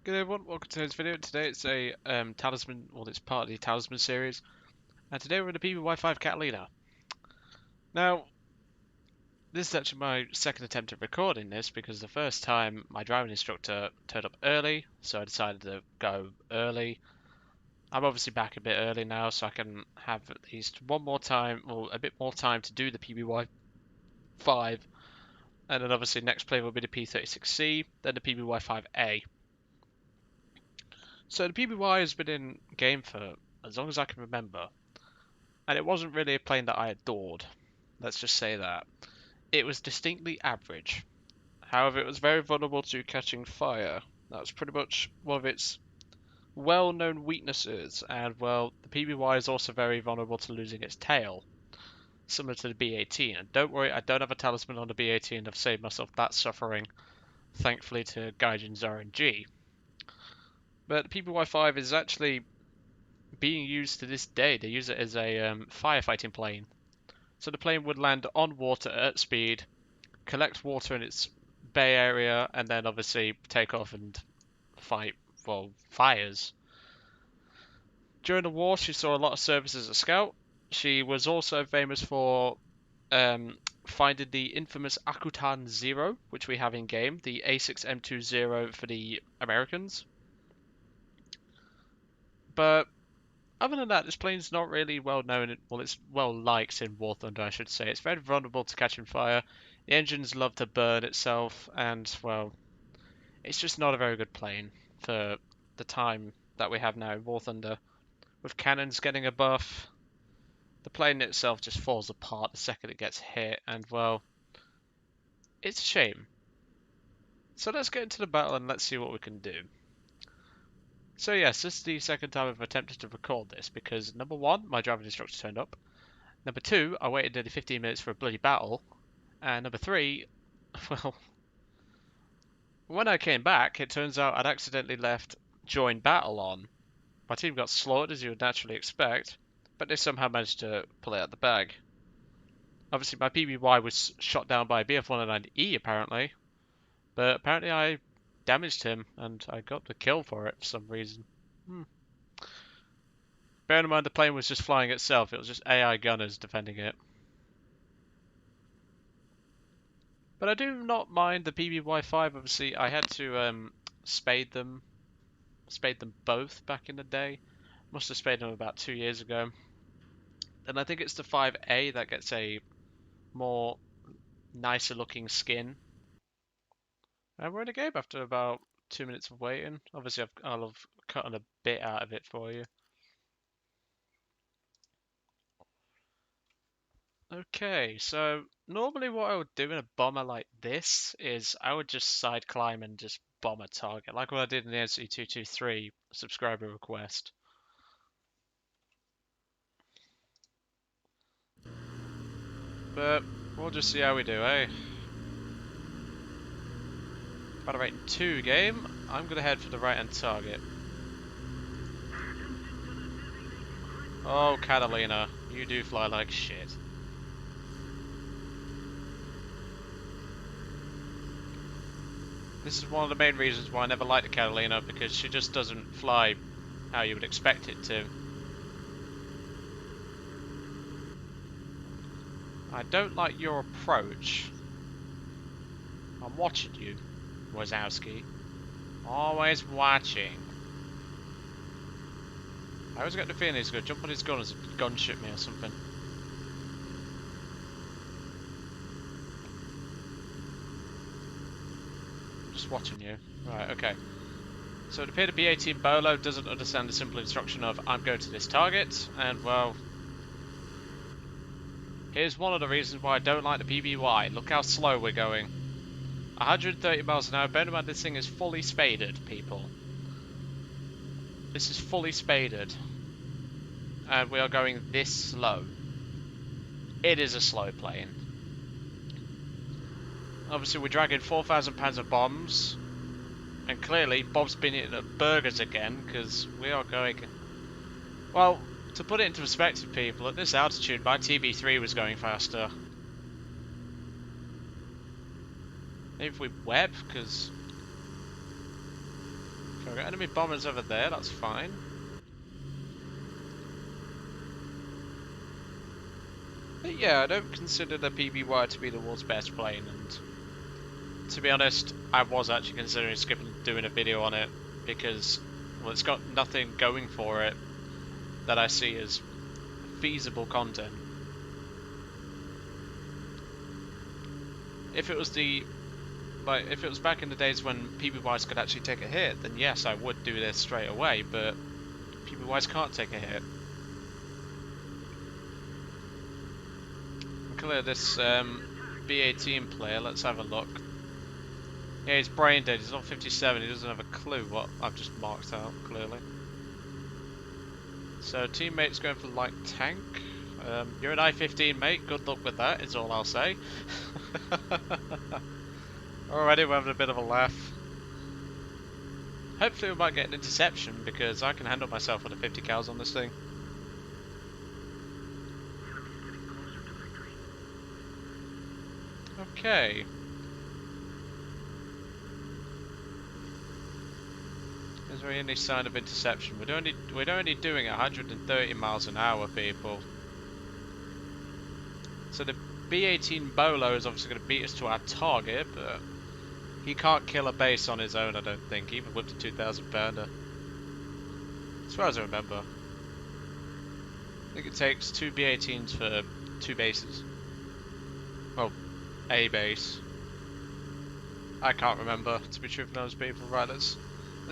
Good everyone, welcome to today's video. Today it's a Talisman, well it's part of the Talisman series, and today we're in the PBY-5 Catalina. Now, this is actually my second attempt at recording this because the first time my driving instructor turned up early, so I decided to go early. I'm obviously back a bit early now, so I can have at least one more time, well a bit more time to do the PBY-5, and then obviously next play will be the P36C, then the PBY-5A. So the PBY has been in game for as long as I can remember, and it wasn't really a plane that I adored. Let's just say that. It was distinctly average. However, it was very vulnerable to catching fire. That was pretty much one of its well-known weaknesses, and well, the PBY is also very vulnerable to losing its tail, similar to the B-18. And don't worry, I don't have a talisman on the B-18. I've saved myself that suffering, thankfully to Gaijin's RNG. But the PBY-5 is actually being used to this day. They use it as a firefighting plane. So the plane would land on water at speed, collect water in its bay area, and then obviously take off and fight, well, fires. During the war, she saw a lot of service as a scout. She was also famous for finding the infamous Akutan Zero, which we have in game, the A6M20 for the Americans. But other than that, this plane's not really well known. Well, it's well liked in War Thunder, I should say. It's very vulnerable to catching fire. The engines love to burn itself, and well, it's just not a very good plane for the time that we have now in War Thunder. With cannons getting a buff, the plane itself just falls apart the second it gets hit, and well, it's a shame. So let's get into the battle and let's see what we can do. So yes, this is the second time I've attempted to record this because number one, my driving instructor turned up. Number two, I waited nearly 15 minutes for a bloody battle. And number three, well, when I came back, it turns out I'd accidentally left join battle on. My team got slaughtered as you would naturally expect, but they somehow managed to pull it out the bag. Obviously, my PBY was shot down by a BF-109E apparently, but apparently I damaged him and I got the kill for it for some reason. Bearing in mind the plane was just flying itself, it was just AI gunners defending it. But I do not mind the PBY-5. Obviously, I had to spade them both back in the day. Must have spaded them about 2 years ago. And I think it's the 5A that gets a more nicer looking skin. And we're in a game after about 2 minutes of waiting. Obviously, I'll have cut a bit out of it for you. Okay, so normally what I would do in a bomber like this is I would just side climb and just bomb a target, like what I did in the NC223 subscriber request. But we'll just see how we do, eh? Battle rate 2 game, I'm gonna head for the right hand target. Oh, Catalina, you do fly like shit. This is one of the main reasons why I never liked the Catalina, because she just doesn't fly how you would expect it to. I don't like your approach. I'm watching you, Wazowski. Always watching. I always get the feeling he's going to jump on his gun and gunship me or something. Just watching you. Right, okay. So it appeared the B-18 Bolo doesn't understand the simple instruction of I'm going to this target, and well, here's one of the reasons why I don't like the PBY. Look how slow we're going. 130 miles an hour. Bear in mind this thing is fully spaded, people. This is fully spaded. And we are going this slow. It is a slow plane. Obviously we're dragging 4,000 pounds of bombs. And clearly Bob's been eating at burgers again, because we are going... Well, to put it into perspective, people, at this altitude my TB3 was going faster. Maybe if we web, because... We've got enemy bombers over there, that's fine. But yeah, I don't consider the PBY to be the world's best plane, and to be honest, I was actually considering skipping doing a video on it because, well, it's got nothing going for it that I see as feasible content. If it was if it was back in the days when PBYs could actually take a hit, then yes, I would do this straight away, but PBYs can't take a hit. Clear this B-18 player, let's have a look. Yeah, he's brain dead, he's on 57, he doesn't have a clue what I've just marked out, clearly. So teammate's going for light tank. You're an I-15, mate, good luck with that, is all I'll say. Already we're having a bit of a laugh. Hopefully we might get an interception, because I can handle myself with a 50 cals on this thing. Okay. Is there any sign of interception? We're only doing 130 miles an hour, people. So the B-18 Bolo is obviously going to beat us to our target, but he can't kill a base on his own, I don't think, even with the 2,000 pounder. As far as I remember. I think it takes 2 B-18s for 2 bases. Well, a base. I can't remember, to be truthful with those people. Right, let's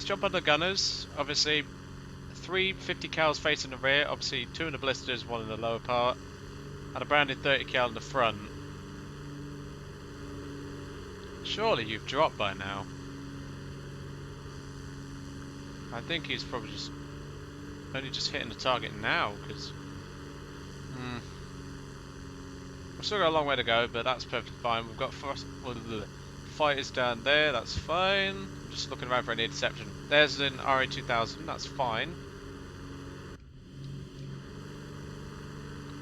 jump on the gunners. Obviously, 3 50 cals facing the rear, obviously 2 in the blisters, 1 in the lower part, and a branded 30 cal in the front. Surely you've dropped by now. I think he's probably only just hitting the target now, because we've still got a long way to go, but that's perfectly fine. We've got fighters down there, that's fine. Just looking around for any interception. There's an RA-2000, that's fine.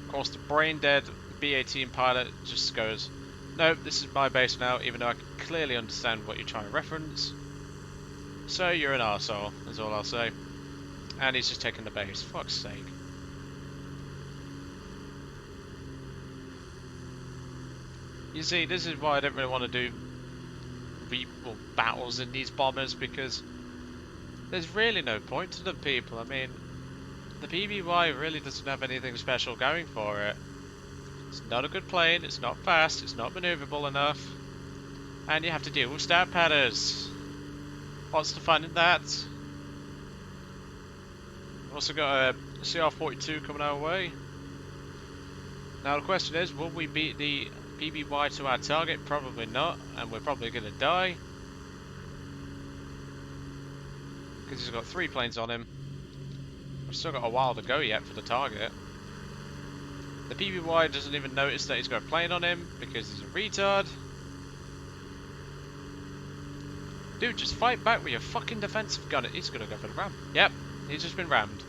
Of course, the brain dead B-18 pilot just goes, nope, this is my base now, even though I can clearly understand what you're trying to reference. So you're an arsehole, is all I'll say. And he's just taking the base, fuck's sake. You see, this is why I don't really want to do battles in these bombers, because there's really no point to them, people. I mean, the PBY really doesn't have anything special going for it. It's not a good plane, it's not fast, it's not maneuverable enough, and you have to deal with stab padders. What's the fun in that? We've also got a CR-42 coming our way. Now the question is, will we beat the PBY to our target? Probably not, and we're probably going to die. Because he's got 3 planes on him. We've still got a while to go yet for the target. The PBY doesn't even notice that he's got a plane on him because he's a retard. Dude, just fight back with your fucking defensive gun. He's gonna go for the ram. Yep, he's just been rammed.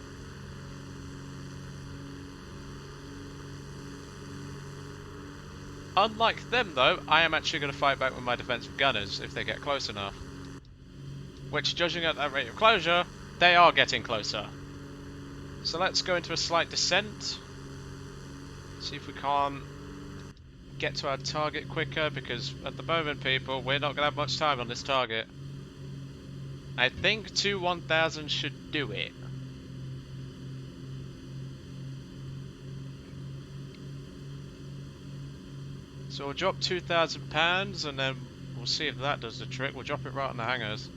Unlike them though, I am actually going to fight back with my defensive gunners if they get close enough. Which, judging at that rate of closure, they are getting closer. So let's go into a slight descent. See if we can't get to our target quicker, because at the moment, people, we're not going to have much time on this target. I think 2 1000 should do it. So we'll drop 2,000 pounds and then we'll see if that does the trick. We'll drop it right on the hangars.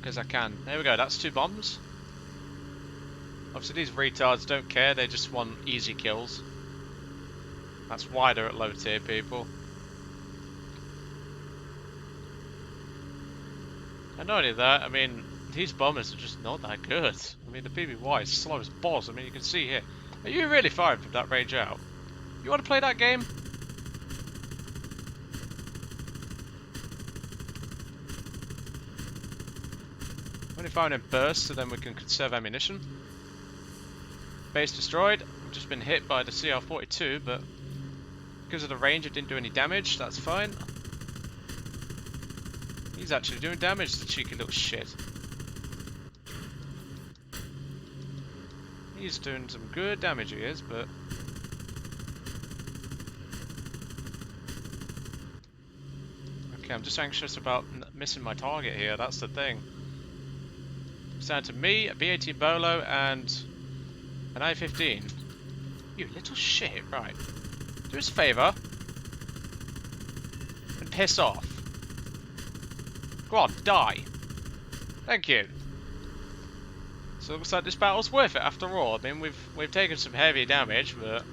Because I can. There we go, that's 2 bombs. Obviously these retards don't care, they just want easy kills. That's why they're at low tier, people. And not only that, I mean, these bombers are just not that good. I mean, the PBY is slow as balls. I mean, you can see here. Are you really firing from that range out? You want to play that game? Only firing in bursts, so then we can conserve ammunition. Base destroyed. I've just been hit by the CR-42, but because of the range it didn't do any damage, that's fine. He's actually doing damage, the cheeky little shit. He's doing some good damage, he is, but... Okay, I'm just anxious about missing my target here, that's the thing. It's down to me, a B-18 Bolo, and an I-15. You little shit, right. Do us a favour. And piss off. Go on, die. Thank you. So it looks like this battle's worth it after all. I mean, we've taken some heavy damage, but...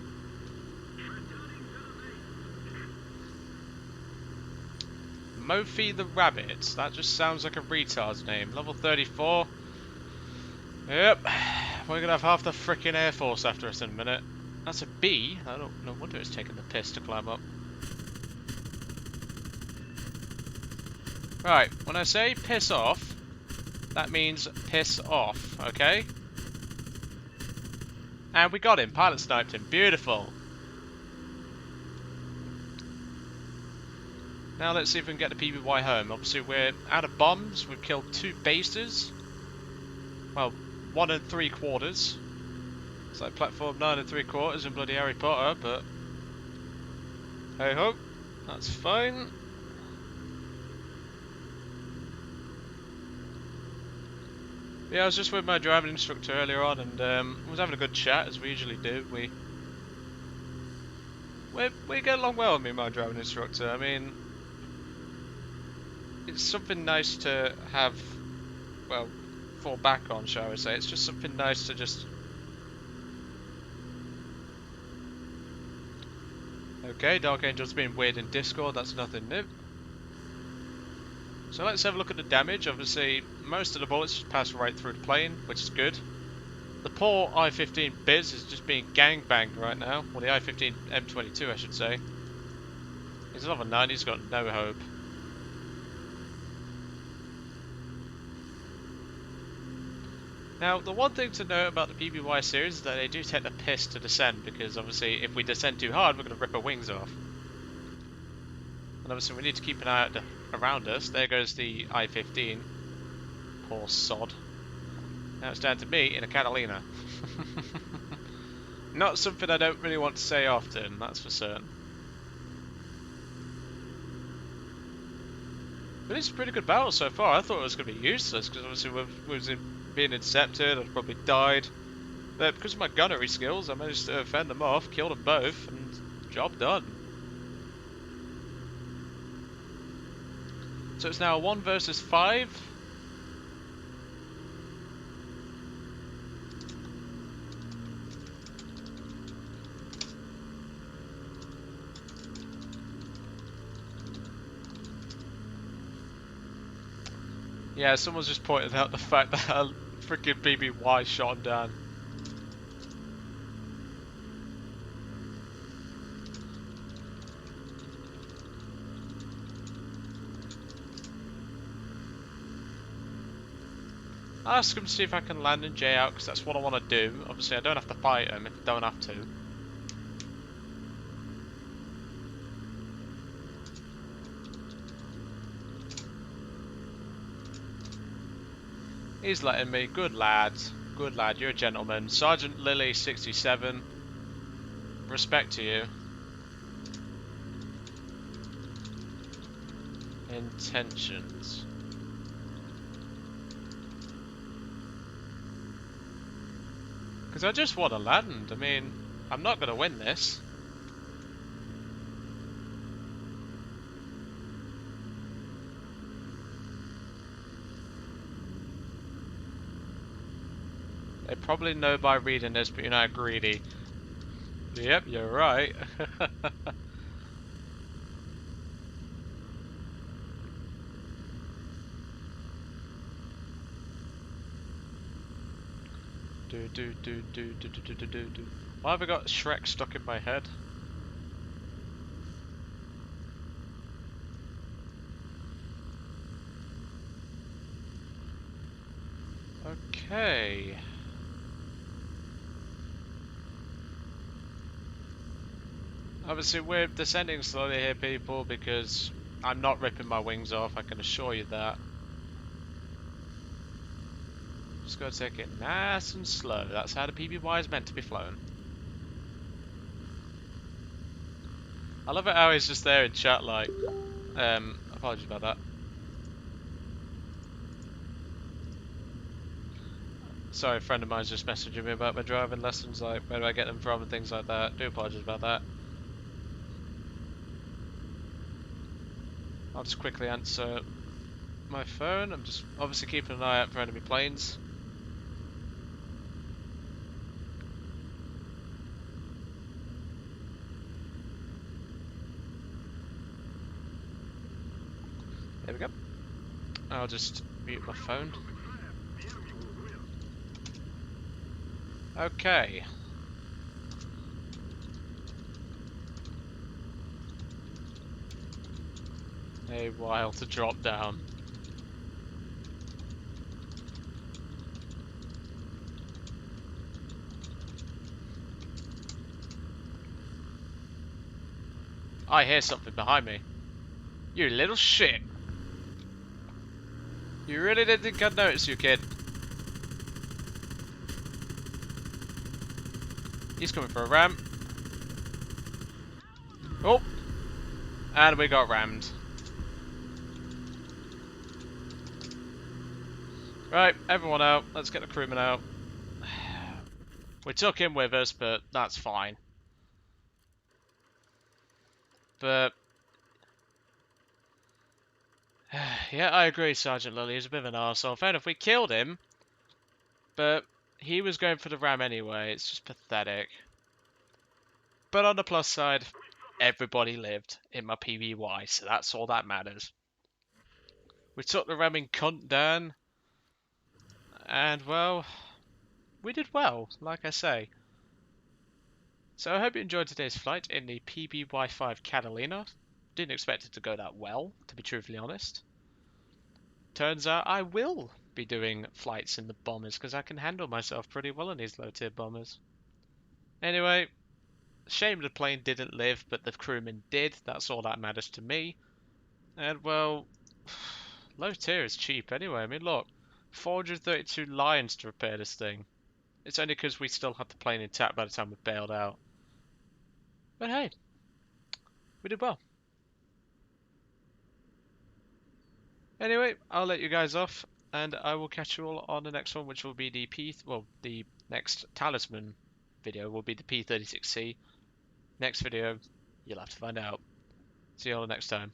Mofi the Rabbit. That just sounds like a retard's name. Level 34. Yep. We're gonna have half the frickin' Air Force after us in a minute. That's a B. I don't no wonder it's taking the piss to climb up. Right, when I say piss off, that means piss off, okay? And we got him. Pilot sniped him. Beautiful. Now let's see if we can get the PBY home. Obviously we're out of bombs. We've killed 2 bases. Well, 1 3/4. It's like platform 9 3/4 in bloody Harry Potter, but hey ho, that's fine. Yeah, I was just with my driving instructor earlier on, and was having a good chat as we usually do. We get along well with me and my driving instructor. I mean, it's something nice to have, well, fall back on, shall I say. It's just something nice to just... Okay, Dark Angel's being weird in Discord, that's nothing new. So let's have a look at the damage. Obviously, most of the bullets just pass right through the plane, which is good. The poor I-15 Biz is just being gangbanged right now. Well, the I-15 M22, I should say. He's level 9, he's got no hope. Now, the one thing to note about the PBY series is that they do take the piss to descend, because obviously if we descend too hard, we're going to rip our wings off. And obviously we need to keep an eye out around us. There goes the I-15. Poor sod. Now it's down to me in a Catalina. Not something I don't really want to say often, that's for certain. But it's a pretty good battle so far. I thought it was going to be useless, because obviously we was being intercepted, I'd probably died. But because of my gunnery skills, I managed to fend them off, killed them both, and job done. So it's now 1 versus 5. Yeah, someone's just pointed out the fact that a freaking PBY shot him down. I'll ask him to see if I can land and J out, because that's what I want to do. Obviously, I don't have to fight him if I don't have to. He's letting me. Good lad. Good lad. You're a gentleman. Sergeant Lily 67. Respect to you. Intentions. Because I just want to land. I mean, I'm not going to win this. They probably know by reading this, but you're not greedy. Yep, you're right. Why have I got Shrek stuck in my head? Okay. Obviously we're descending slowly here, people, because I'm not ripping my wings off, I can assure you that. Just gotta take it nice and slow. That's how the PBY is meant to be flown. I love it how he's just there in chat like, apologies about that. Sorry, a friend of mine's just messaging me about my driving lessons, like where do I get them from and things like that. Do apologize about that. I'll just quickly answer my phone. I'm just obviously keeping an eye out for enemy planes. There we go. I'll just mute my phone. Okay. A while to drop down. I hear something behind me. You little shit. You really didn't think I'd notice you, kid. He's coming for a ram. Oh! And we got rammed. Right, everyone out. Let's get the crewman out. We took him with us, but that's fine. But... yeah, I agree, Sergeant Lilly. He's a bit of an arsehole. Fair enough, we killed him. But he was going for the ram anyway. It's just pathetic. But on the plus side, everybody lived in my PBY, so that's all that matters. We took the ramming cunt down. And, well, we did well, like I say. So I hope you enjoyed today's flight in the PBY-5 Catalina. Didn't expect it to go that well, to be truthfully honest. Turns out I will be doing flights in the bombers, because I can handle myself pretty well in these low-tier bombers. Anyway, shame the plane didn't live, but the crewman did. That's all that matters to me. And, well, low tier is cheap anyway. I mean, look, 432 lions to repair this thing. It's only because we still had the plane intact by the time we bailed out. But hey, we did well. Anyway, I'll let you guys off, and I will catch you all on the next one, which will be the next Talisman video will be the P36C. Next video, you'll have to find out. See you all next time.